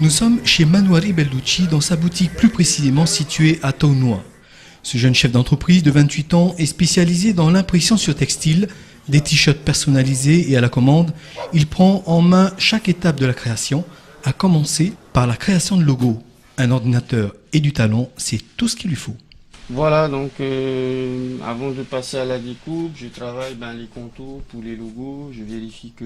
Nous sommes chez Manouari Bellucci dans sa boutique plus précisément située à Taonoa. Ce jeune chef d'entreprise de 28 ans est spécialisé dans l'impression sur textile, des t-shirts personnalisés et à la commande. Il prend en main chaque étape de la création, à commencer par la création de logos. Un ordinateur et du talent, c'est tout ce qu'il lui faut. Voilà, donc avant de passer à la découpe, je travaille les contours pour les logos. Je vérifie que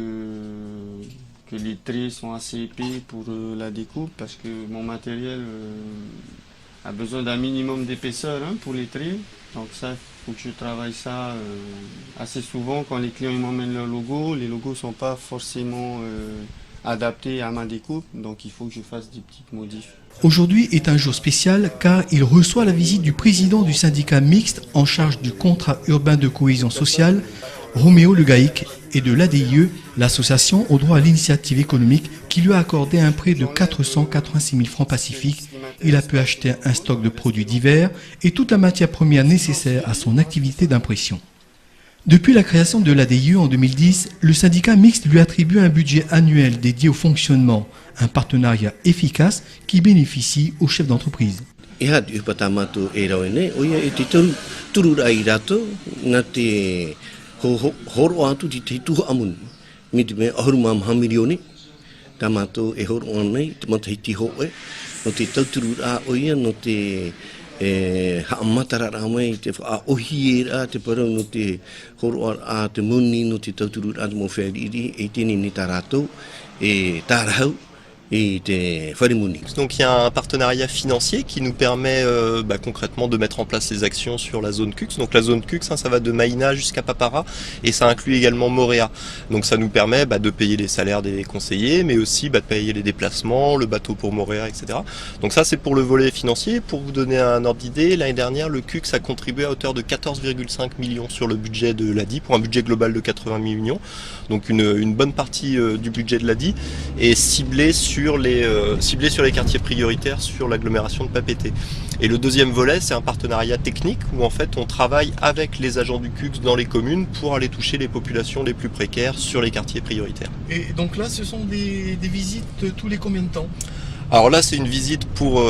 les traits sont assez épais pour la découpe parce que mon matériel a besoin d'un minimum d'épaisseur pour les traits. Donc ça, il faut que je travaille ça assez souvent quand les clients m'emmènent leur logo. Les logos ne sont pas forcément adaptés à ma découpe, donc il faut que je fasse des petites modifs. Aujourd'hui est un jour spécial car il reçoit la visite du président du syndicat mixte en charge du contrat urbain de cohésion sociale, Roméo Le Gaïc, et de l'ADIE, l'association au droit à l'initiative économique, qui lui a accordé un prêt de 486 000 francs pacifiques. Il a pu acheter un stock de produits divers et toute la matière première nécessaire à son activité d'impression. Depuis la création de l'ADIE en 2010, le syndicat mixte lui attribue un budget annuel dédié au fonctionnement, un partenariat efficace qui bénéficie aux chefs d'entreprise. Donc il y a un partenariat financier qui nous permet concrètement de mettre en place les actions sur la zone CUX. Donc la zone CUX, ça va de Maïna jusqu'à Papara et ça inclut également Moréa. Donc ça nous permet de payer les salaires des conseillers, mais aussi de payer les déplacements, le bateau pour Moréa, etc. Donc ça c'est pour le volet financier. Pour vous donner un ordre d'idée, l'année dernière le CUX a contribué à hauteur de 14,5 millions sur le budget de l'ADI pour un budget global de 80 millions. Donc une bonne partie du budget de l'ADI est ciblée sur les quartiers prioritaires sur l'agglomération de Papeete. Et le deuxième volet, c'est un partenariat technique où en fait on travaille avec les agents du CUX dans les communes pour aller toucher les populations les plus précaires sur les quartiers prioritaires. Et donc là, ce sont des visites tous les combien de temps ? Alors là, c'est une visite pour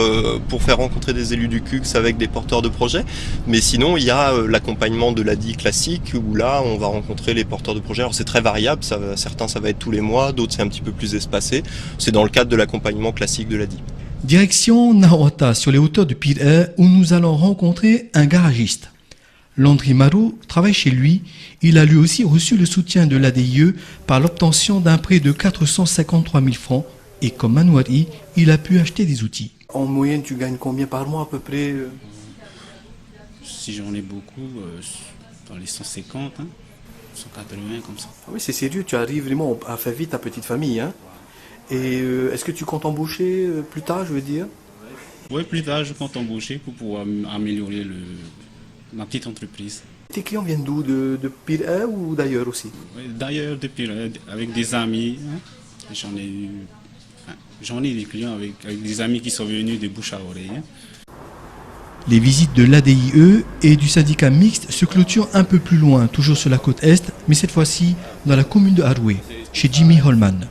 faire rencontrer des élus du CUX avec des porteurs de projets. Mais sinon, il y a l'accompagnement de l'ADI classique où là, on va rencontrer les porteurs de projets. Alors c'est très variable, certains ça va être tous les mois, d'autres c'est un petit peu plus espacé. C'est dans le cadre de l'accompagnement classique de l'ADI. Direction Nahuatl, sur les hauteurs de Pire, où nous allons rencontrer un garagiste. Landry Marou travaille chez lui. Il a lui aussi reçu le soutien de l'ADIE par l'obtention d'un prêt de 453 000 francs. Et comme Manouari, il a pu acheter des outils. En moyenne, tu gagnes combien par mois à peu près ? Si j'en ai beaucoup, dans les 150, 180 comme ça. Oui, c'est sérieux, tu arrives vraiment à faire vite ta petite famille. Et est-ce que tu comptes embaucher plus tard, je veux dire ? Oui, plus tard, je compte embaucher pour pouvoir améliorer ma petite entreprise. Tes clients viennent d'où ? De Pire ou d'ailleurs aussi ? Oui, d'ailleurs, de Pire, avec des amis. J'en ai des clients avec des amis qui sont venus de bouche à oreille. Les visites de l'ADIE et du syndicat mixte se clôturent un peu plus loin, toujours sur la côte est, mais cette fois-ci dans la commune de Haroué, chez Jimmy Holman.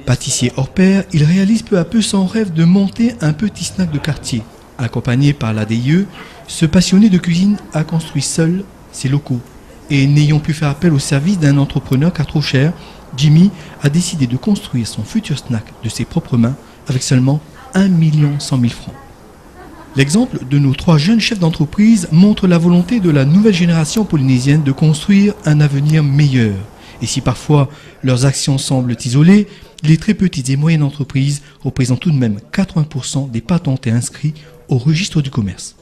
Pâtissier hors pair, il réalise peu à peu son rêve de monter un petit snack de quartier. Accompagné par l'ADIE, ce passionné de cuisine a construit seul ses locaux. Et n'ayant pu faire appel au service d'un entrepreneur car trop cher, Jimmy a décidé de construire son futur snack de ses propres mains avec seulement 1 100 000 francs. L'exemple de nos 3 jeunes chefs d'entreprise montre la volonté de la nouvelle génération polynésienne de construire un avenir meilleur. Et si parfois leurs actions semblent isolées, les très petites et moyennes entreprises représentent tout de même 80% des patentés inscrits au registre du commerce.